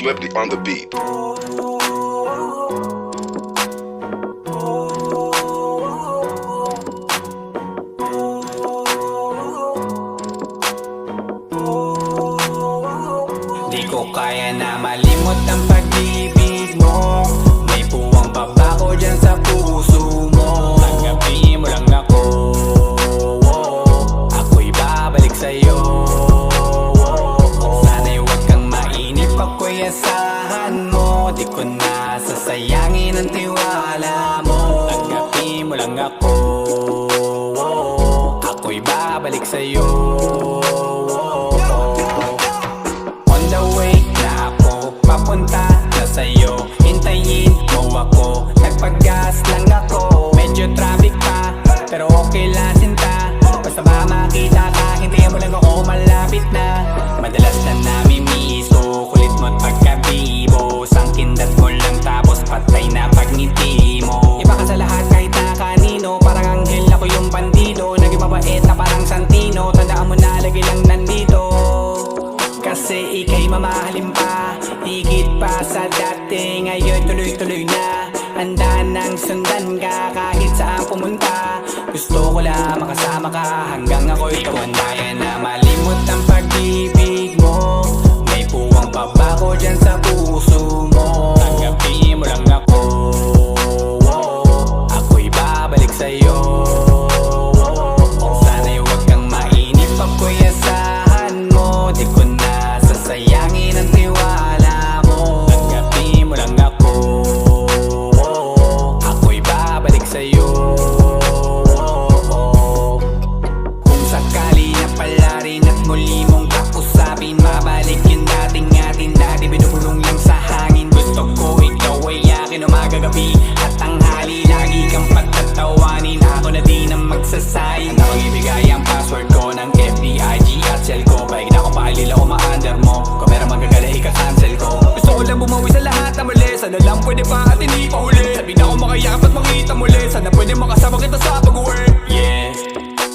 Swifty on the beat. Di ko kaya na malimot ang pag-ibig mo. May puwang baba ko dyan sa puso mo. Tanggapin mo lang ako, ako'y babalik sa'yo. Sana'y huwag kang mainip, ako'y asahan mo. Di ko na sasayangin ang tiwala mo. Tanggapin mo lang ako, ako'y babalik sa'yo. Papunta na sa'yo, hintayin mo ako. Nagpag-gas lang ako, medyo traffic pa, pero okay lang sinta. Basta ba makita ka, hintayin mo lang ako, malapit na. Madalas na namimiso, kulit mo't pagkabibo. Sangkindat mo lang tapos patay na pagngiti mo. Iba ka sa lahat kahit na kanino, parang anghel ako yung bandido. Naging mabait na parang Santino, tandaan mo na lagi lang nandito. Kasi ika'y mamahalin pa, higit pa sa dati. Ngayon tuloy-tuloy na, handa nang sundan ka kahit saan pumunta. Gusto ko lang makasama ka hanggang ako'y tumanda. Kaya na malimot ang pag-ibig mo. May puwang baba ko dyan sa puso mo. Tanggapin mo lang ako, ako'y babalik sa'yo. Sana'y huwag kang mainip, ako'y asahan mo. Di ko na sasayangin ang tiwala mo. Tanggapin mo lang ako, ako'y babalik sa'yo. Kung sakali na pala rin at muli mong kausapin, mabalik yung dating atin, dati binubulong lang sa hangin. Gusto ko ikaw ay akin umagabi at tanghali, lagi kang pagtatawanin. Ako na din ang magsasayin. Handa kong ibigay ang password ko ng FBIG at cell ko. Paig na akong paalila ko ma-under mo. Kung meron magagala ika-cancel ko. Gusto ko lang bumawi sa lahat na mali. Sana lang pwede pa at hindi pa huli. Sabi na ako makayakap at makita muli. Sana pwede makasama kita sa pag-uwi. Yeah,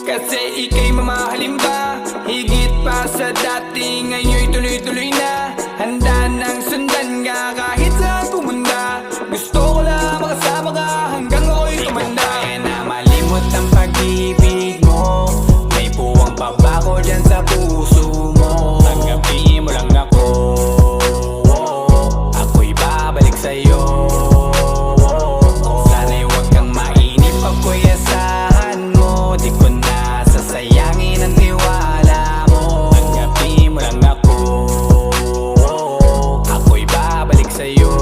kasi ika'y mamahalin pa, higit pa sa dati. Ngayon'y tuloy-tuloy na, handa nang sundan ka kahit saan pumunta. Gusto ko lang makasama ka hanggang ako'y tumanda. Kaya na malimot ang pag-ibig mo. May puwang baba ko dyan sa puso mo. Tanggapin mo lang ako, ako'y babalik sa'yo. Sana'y huwag kang mainip, ako'y asahan mo. Di ko na sasayangin ang tiwala mo. Tanggapin mo lang ako, ako'y babalik sa'yo.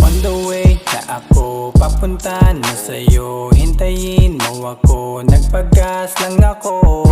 On the way na ako, papunta na sa'yo, hintayin mo ako. Nagpag-gas lang ako.